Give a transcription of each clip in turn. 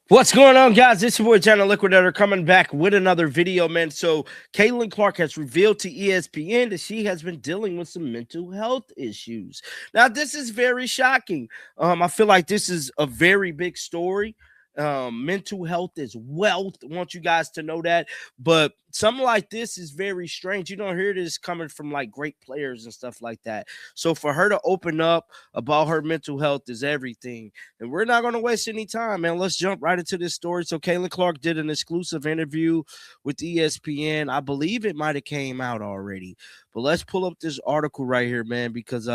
What's going on, guys? It's your boy Channel Liquidator coming back with another video, man. So, Caitlin Clark has revealed to ESPN that she has been dealing with some mental health issues. Now, this is very shocking. I feel like this is a very big story. Mental health is wealth. I want you guys to know that. But something like this is very strange. You don't hear this coming from like great players and stuff like that. So, for her to open up about her mental health is everything. And we're not going to waste any time, man. Let's jump right into this story. So Caitlin Clark did an exclusive interview with ESPN. I believe it might have came out already. But let's pull up this article right here, man, because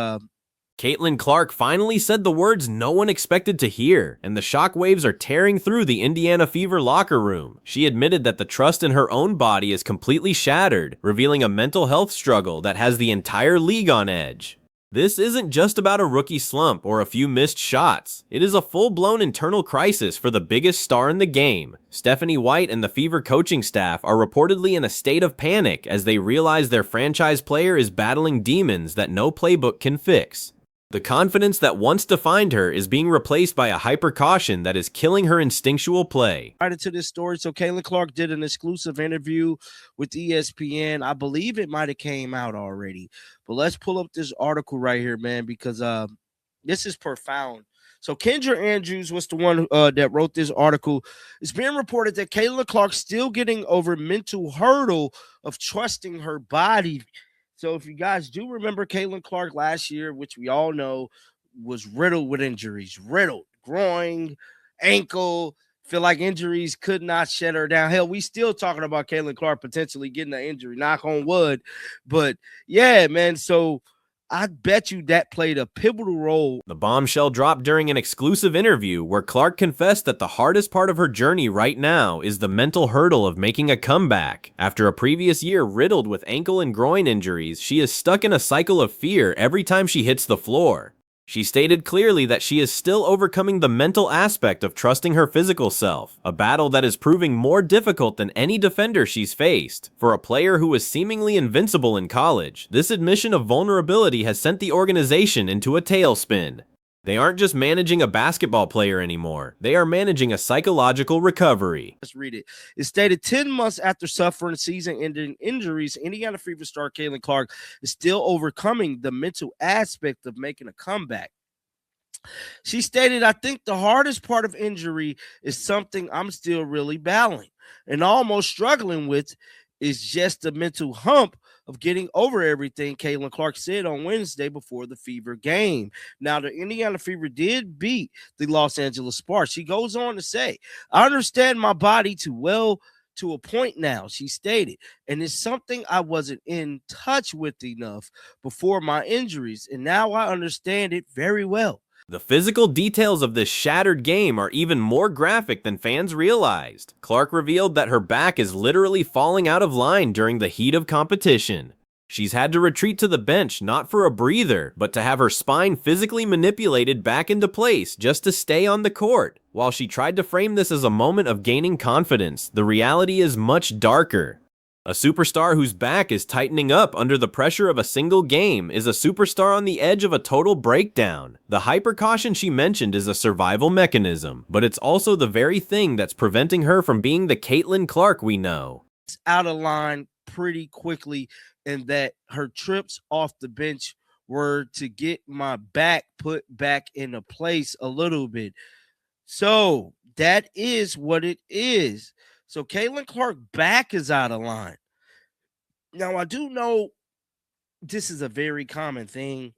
Caitlin Clark finally said the words no one expected to hear, and the shockwaves are tearing through the Indiana Fever locker room. She admitted that the trust in her own body is completely shattered, revealing a mental health struggle that has the entire league on edge. This isn't just about a rookie slump or a few missed shots. It is a full-blown internal crisis for the biggest star in the game. Stephanie White and the Fever coaching staff are reportedly in a state of panic as they realize their franchise player is battling demons that no playbook can fix. The confidence that once defined her is being replaced by a hyper-caution that is killing her instinctual play. right into this story. So Caitlin Clark did an exclusive interview with ESPN. I believe it might have came out already. But let's pull up this article right here, man, because this is profound. So Kendra Andrews was the one that wrote this article. It's being reported that Caitlin Clark still getting over mental hurdle of trusting her body. So if you guys do remember Caitlin Clark last year, which we all know was riddled with injuries, riddled, groin, ankle, feel like injuries could not shut her down. Hell, we still talking about Caitlin Clark potentially getting an injury, knock on wood. But yeah, man, so I bet you that played a pivotal role. The bombshell dropped during an exclusive interview where Clark confessed that the hardest part of her journey right now is the mental hurdle of making a comeback. After a previous year riddled with ankle and groin injuries, she is stuck in a cycle of fear every time she hits the floor. She stated clearly that she is still overcoming the mental aspect of trusting her physical self, a battle that is proving more difficult than any defender she's faced. For a player who was seemingly invincible in college, this admission of vulnerability has sent the organization into a tailspin. They aren't just managing a basketball player anymore, they are managing a psychological recovery. Let's read it. It stated 10 months after suffering season-ending injuries, Indiana Fever star Caitlin Clark is still overcoming the mental aspect of making a comeback. She stated, I think the hardest part of injury is something I'm still really battling and almost struggling with is just the mental hump of getting over everything, Caitlin Clark said on Wednesday before the Fever game. Now, the Indiana Fever did beat the Los Angeles Sparks. She goes on to say, I understand my body too well to a point now, she stated, and it's something I wasn't in touch with enough before my injuries, and now I understand it very well. The physical details of this shattered game are even more graphic than fans realized. Clark revealed that her back is literally falling out of line during the heat of competition. She's had to retreat to the bench not for a breather, but to have her spine physically manipulated back into place just to stay on the court. While she tried to frame this as a moment of gaining confidence, the reality is much darker. A superstar whose back is tightening up under the pressure of a single game is a superstar on the edge of a total breakdown. The hypercaution she mentioned is a survival mechanism, but it's also the very thing that's preventing her from being the Caitlin Clark we know. It's out of line pretty quickly, and that her trips off the bench were to get my back put back into place a little bit. So that is what it is. So Caitlin Clark back is out of line. Now, I do know this is a very common thing.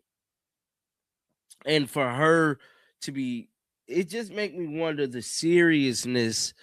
And for her to be, it just make me wonder the seriousness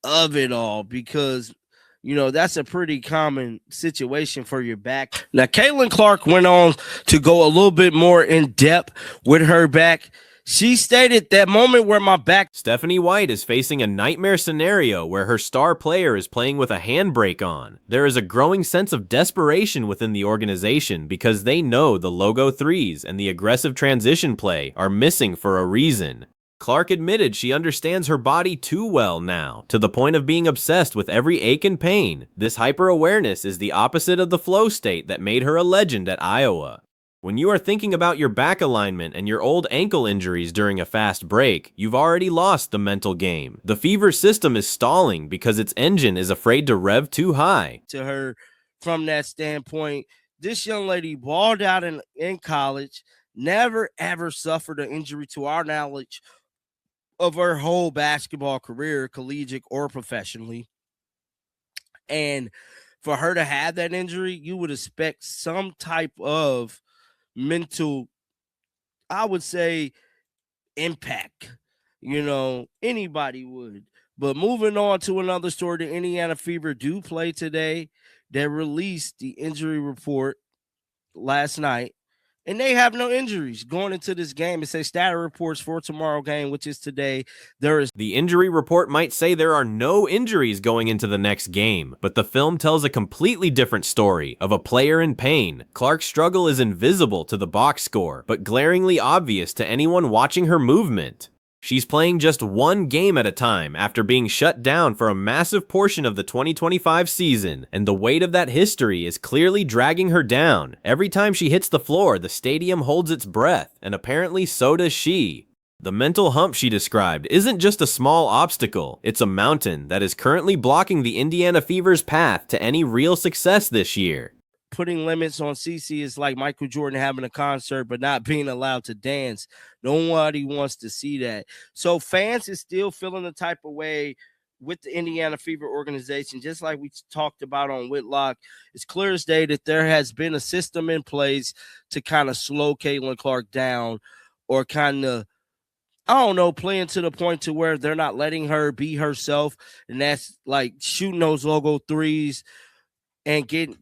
of it all because, you know, that's a pretty common situation for your back. Now, Caitlin Clark went on to go a little bit more in depth with her back. She stated that moment where my back. Stephanie White is facing a nightmare scenario where her star player is playing with a handbrake on. There is a growing sense of desperation within the organization because they know the logo threes and the aggressive transition play are missing for a reason. Clark admitted she understands her body too well now, to the point of being obsessed with every ache and pain. This hyper-awareness is the opposite of the flow state that made her a legend at Iowa. When you are thinking about your back alignment and your old ankle injuries during a fast break, you've already lost the mental game. The Fever system is stalling because its engine is afraid to rev too high. To her from that standpoint, this young lady balled out in college, never ever suffered an injury to our knowledge of her whole basketball career, collegiate or professionally. And for her to have that injury, you would expect some type of mental, I would say, impact. Anybody would. But moving on to another story, the Indiana Fever do play today. They released the injury report last night, and they have no injuries going into this game. It says status reports for tomorrow game, which is today. The injury report might say there are no injuries going into the next game, but the film tells a completely different story of a player in pain. Clark's struggle is invisible to the box score, but glaringly obvious to anyone watching her movement. She's playing just one game at a time after being shut down for a massive portion of the 2025 season, and the weight of that history is clearly dragging her down. Every time she hits the floor, the stadium holds its breath, and apparently so does she. The mental hump she described isn't just a small obstacle, it's a mountain that is currently blocking the Indiana Fever's path to any real success this year. Putting limits on CC is like Michael Jordan having a concert but not being allowed to dance. Nobody wants to see that. So fans is still feeling the type of way with the Indiana Fever organization, just like we talked about on Whitlock. It's clear as day that there has been a system in place to kind of slow Caitlin Clark down, or kind of, I don't know, playing to the point to where they're not letting her be herself, and that's like shooting those logo threes and getting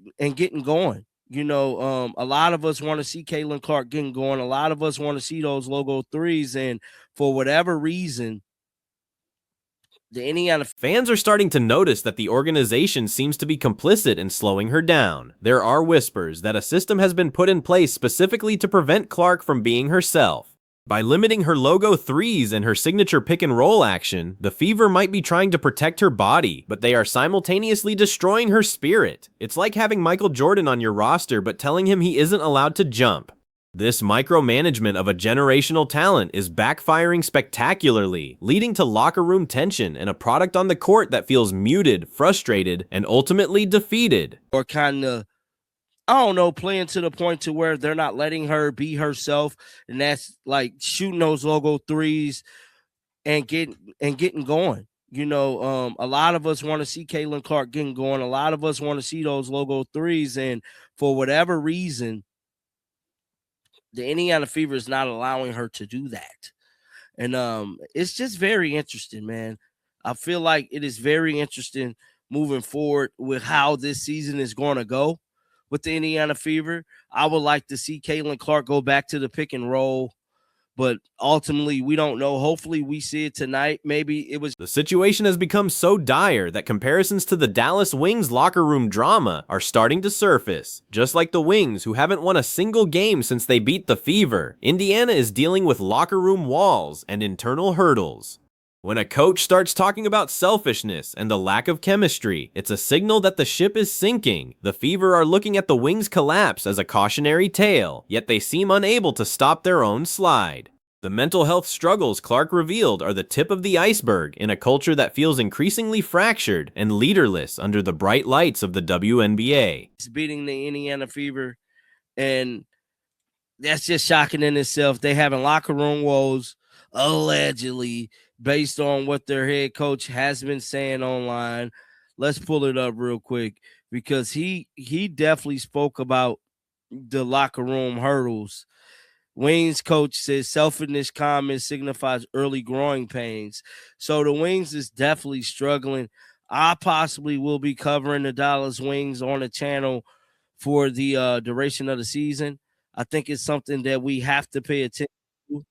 going. A lot of us want to see Caitlin Clark getting going. A lot of us want to see those logo threes, and for whatever reason, the Indiana fans are starting to notice that the organization seems to be complicit in slowing her down. There are whispers that a system has been put in place specifically to prevent Clark from being herself. By limiting her logo threes and her signature pick and roll action, the Fever might be trying to protect her body, but they are simultaneously destroying her spirit. It's like having Michael Jordan on your roster but telling him he isn't allowed to jump. This micromanagement of a generational talent is backfiring spectacularly, leading to locker room tension and a product on the court that feels muted, frustrated, and ultimately defeated. Or kind of, I don't know, playing to the point to where they're not letting her be herself, and that's like shooting those logo threes and getting going. A lot of us want to see Caitlin Clark getting going. A lot of us want to see those logo threes, and for whatever reason, the Indiana Fever is not allowing her to do that. And it's just very interesting, man. I feel like it is very interesting moving forward with how this season is going to go with the Indiana Fever. I would like to see Caitlin Clark go back to the pick and roll, but ultimately we don't know. Hopefully we see it tonight. Maybe it was. The situation has become so dire that comparisons to the Dallas Wings locker room drama are starting to surface. Just like the Wings, who haven't won a single game since they beat the Fever, Indiana is dealing with locker room walls and internal hurdles. When a coach starts talking about selfishness and the lack of chemistry, it's a signal that the ship is sinking. The Fever are looking at the Wings' collapse as a cautionary tale, yet they seem unable to stop their own slide. The mental health struggles Clark revealed are the tip of the iceberg in a culture that feels increasingly fractured and leaderless under the bright lights of the WNBA. It's beating the Indiana Fever, and that's just shocking in itself. They having locker room woes, allegedly, based on what their head coach has been saying online. Let's pull it up real quick, because he definitely spoke about the locker room hurdles. Wings coach says selfishness comment signifies early growing pains. So the Wings is definitely struggling. I possibly will be covering the Dallas Wings on the channel for the duration of the season. I think it's something that we have to pay attention to.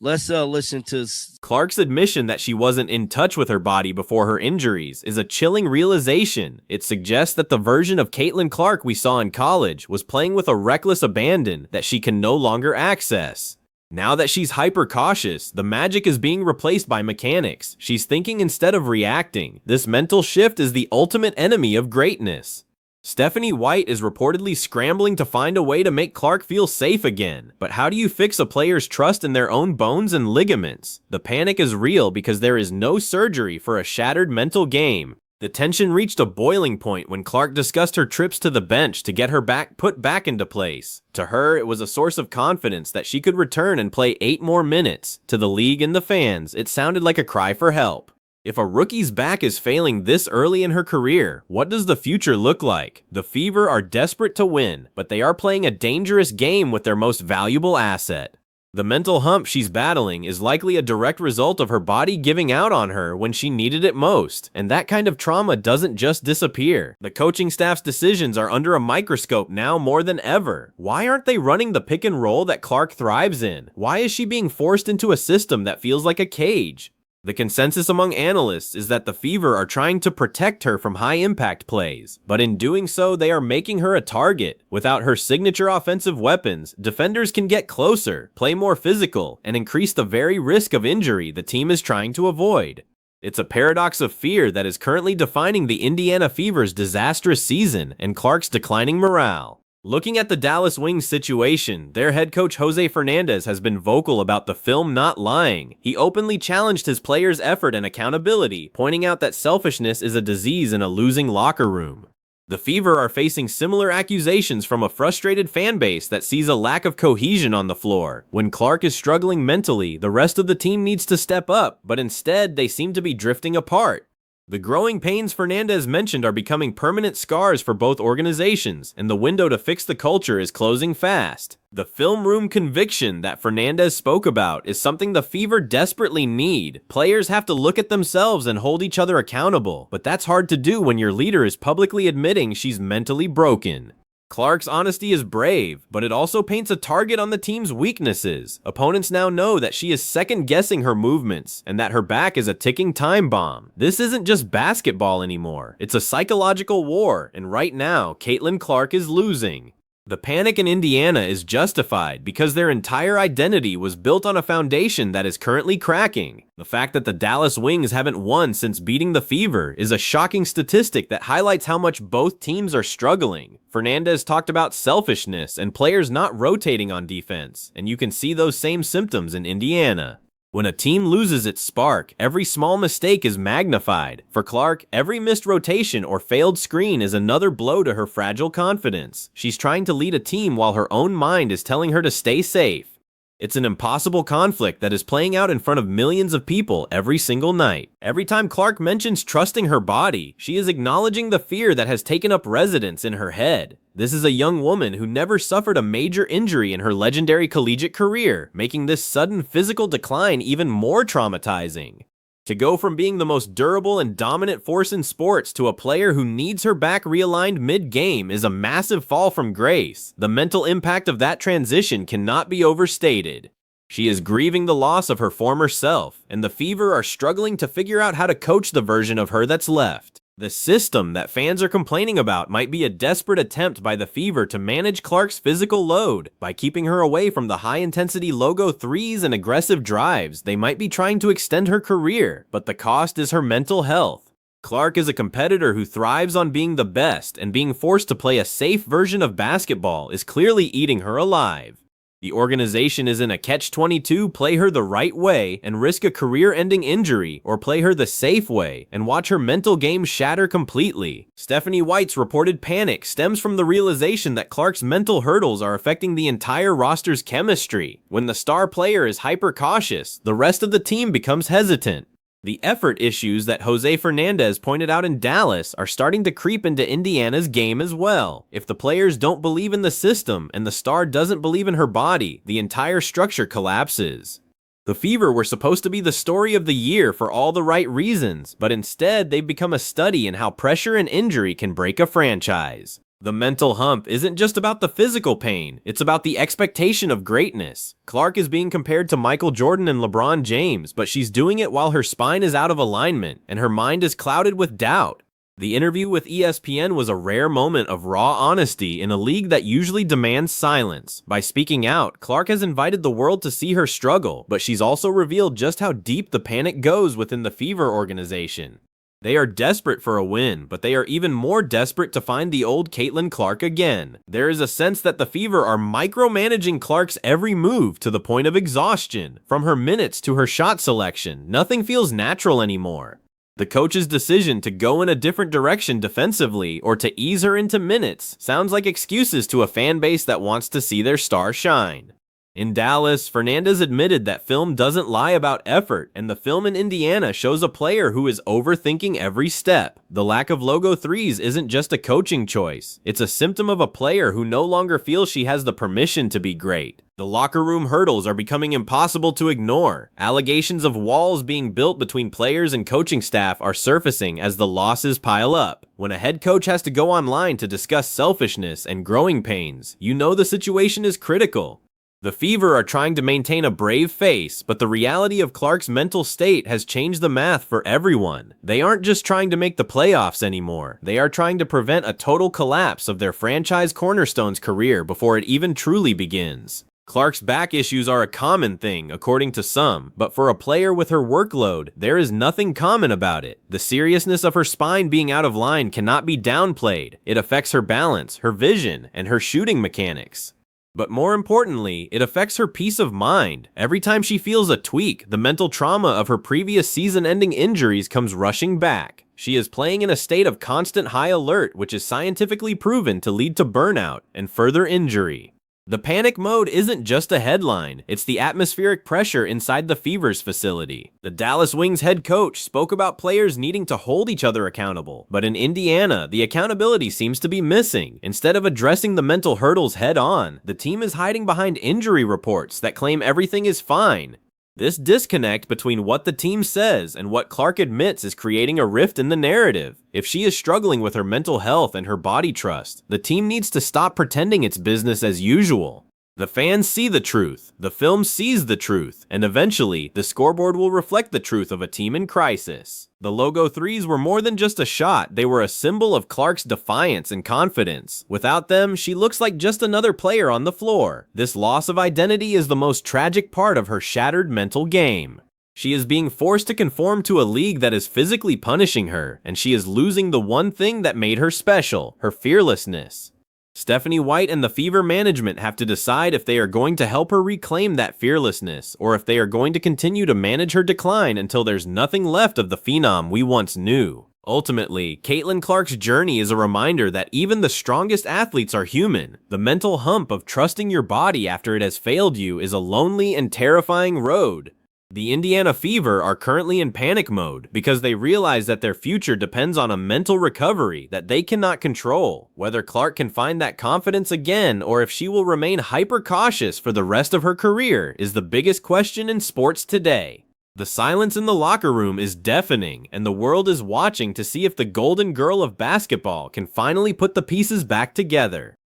Let's listen to Clark's admission that she wasn't in touch with her body before her injuries is a chilling realization. It suggests that the version of Caitlin Clark we saw in college was playing with a reckless abandon that she can no longer access. Now that she's hyper cautious, the magic is being replaced by mechanics. She's thinking instead of reacting. This mental shift is the ultimate enemy of greatness. Stephanie White is reportedly scrambling to find a way to make Clark feel safe again. But how do you fix a player's trust in their own bones and ligaments? The panic is real because there is no surgery for a shattered mental game. The tension reached a boiling point when Clark discussed her trips to the bench to get her back put back into place. To her, it was a source of confidence that she could return and play 8 more minutes. To the league and the fans, it sounded like a cry for help. If a rookie's back is failing this early in her career, what does the future look like? The Fever are desperate to win, but they are playing a dangerous game with their most valuable asset. The mental hump she's battling is likely a direct result of her body giving out on her when she needed it most, and that kind of trauma doesn't just disappear. The coaching staff's decisions are under a microscope now more than ever. Why aren't they running the pick and roll that Clark thrives in? Why is she being forced into a system that feels like a cage? The consensus among analysts is that the Fever are trying to protect her from high-impact plays, but in doing so, they are making her a target. Without her signature offensive weapons, defenders can get closer, play more physical, and increase the very risk of injury the team is trying to avoid. It's a paradox of fear that is currently defining the Indiana Fever's disastrous season and Clark's declining morale. Looking at the Dallas Wings situation, their head coach Jose Fernandez has been vocal about the film not lying. He openly challenged his players' effort and accountability, pointing out that selfishness is a disease in a losing locker room. The Fever are facing similar accusations from a frustrated fan base that sees a lack of cohesion on the floor. When Clark is struggling mentally, the rest of the team needs to step up, but instead they seem to be drifting apart. The growing pains Fernandez mentioned are becoming permanent scars for both organizations, and the window to fix the culture is closing fast. The film room conviction that Fernandez spoke about is something the Fever desperately need. Players have to look at themselves and hold each other accountable, but that's hard to do when your leader is publicly admitting she's mentally broken. Clark's honesty is brave, but it also paints a target on the team's weaknesses. Opponents now know that she is second-guessing her movements, and that her back is a ticking time bomb. This isn't just basketball anymore. It's a psychological war, and right now, Caitlin Clark is losing. The panic in Indiana is justified because their entire identity was built on a foundation that is currently cracking. The fact that the Dallas Wings haven't won since beating the Fever is a shocking statistic that highlights how much both teams are struggling. Fernandez talked about selfishness and players not rotating on defense, and you can see those same symptoms in Indiana. When a team loses its spark, every small mistake is magnified. For Clark, every missed rotation or failed screen is another blow to her fragile confidence. She's trying to lead a team while her own mind is telling her to stay safe. It's an impossible conflict that is playing out in front of millions of people every single night. Every time Clark mentions trusting her body, she is acknowledging the fear that has taken up residence in her head. This is a young woman who never suffered a major injury in her legendary collegiate career, making this sudden physical decline even more traumatizing. To go from being the most durable and dominant force in sports to a player who needs her back realigned mid-game is a massive fall from grace. The mental impact of that transition cannot be overstated. She is grieving the loss of her former self, and the Fever are struggling to figure out how to coach the version of her that's left. The system that fans are complaining about might be a desperate attempt by the Fever to manage Clark's physical load. By keeping her away from the high-intensity logo threes and aggressive drives, they might be trying to extend her career, but the cost is her mental health. Clark is a competitor who thrives on being the best, and being forced to play a safe version of basketball is clearly eating her alive. The organization is in a catch-22, play her the right way and risk a career-ending injury, or play her the safe way and watch her mental game shatter completely. Stephanie White's reported panic stems from the realization that Clark's mental hurdles are affecting the entire roster's chemistry. When the star player is hyper-cautious, the rest of the team becomes hesitant. The effort issues that Jose Fernandez pointed out in Dallas are starting to creep into Indiana's game as well. If the players don't believe in the system and the star doesn't believe in her body, the entire structure collapses. The Fever were supposed to be the story of the year for all the right reasons, but instead they've become a study in how pressure and injury can break a franchise. The mental hump isn't just about the physical pain, it's about the expectation of greatness. Clark is being compared to Michael Jordan and LeBron James, but she's doing it while her spine is out of alignment, and her mind is clouded with doubt. The interview with ESPN was a rare moment of raw honesty in a league that usually demands silence. By speaking out, Clark has invited the world to see her struggle, but she's also revealed just how deep the panic goes within the Fever organization. They are desperate for a win, but they are even more desperate to find the old Caitlin Clark again. There is a sense that the Fever are micromanaging Clark's every move to the point of exhaustion. From her minutes to her shot selection, nothing feels natural anymore. The coach's decision to go in a different direction defensively or to ease her into minutes sounds like excuses to a fan base that wants to see their star shine. In Dallas, Fernandez admitted that film doesn't lie about effort, and the film in Indiana shows a player who is overthinking every step. The lack of logo threes isn't just a coaching choice. It's a symptom of a player who no longer feels she has the permission to be great. The locker room hurdles are becoming impossible to ignore. Allegations of walls being built between players and coaching staff are surfacing as the losses pile up. When a head coach has to go online to discuss selfishness and growing pains, you know the situation is critical. The Fever are trying to maintain a brave face, but the reality of Clark's mental state has changed the math for everyone. They aren't just trying to make the playoffs anymore. They are trying to prevent a total collapse of their franchise cornerstone's career before it even truly begins. Clark's back issues are a common thing, according to some, but for a player with her workload, there is nothing common about it. The seriousness of her spine being out of line cannot be downplayed. It affects her balance, her vision, and her shooting mechanics. But more importantly, it affects her peace of mind. Every time she feels a tweak, the mental trauma of her previous season-ending injuries comes rushing back. She is playing in a state of constant high alert, which is scientifically proven to lead to burnout and further injury. The panic mode isn't just a headline, it's the atmospheric pressure inside the Fever's facility. The Dallas Wings head coach spoke about players needing to hold each other accountable, but in Indiana, the accountability seems to be missing. Instead of addressing the mental hurdles head on, the team is hiding behind injury reports that claim everything is fine. This disconnect between what the team says and what Clark admits is creating a rift in the narrative. If she is struggling with her mental health and her body trust, the team needs to stop pretending it's business as usual. The fans see the truth, the film sees the truth, and eventually, the scoreboard will reflect the truth of a team in crisis. The logo threes were more than just a shot, they were a symbol of Clark's defiance and confidence. Without them, she looks like just another player on the floor. This loss of identity is the most tragic part of her shattered mental game. She is being forced to conform to a league that is physically punishing her, and she is losing the one thing that made her special, her fearlessness. Stephanie White and the Fever management have to decide if they are going to help her reclaim that fearlessness, or if they are going to continue to manage her decline until there's nothing left of the phenom we once knew. Ultimately, Caitlin Clark's journey is a reminder that even the strongest athletes are human. The mental hump of trusting your body after it has failed you is a lonely and terrifying road. The Indiana Fever are currently in panic mode because they realize that their future depends on a mental recovery that they cannot control. Whether Clark can find that confidence again or if she will remain hyper-cautious for the rest of her career is the biggest question in sports today. The silence in the locker room is deafening, and the world is watching to see if the Golden Girl of basketball can finally put the pieces back together.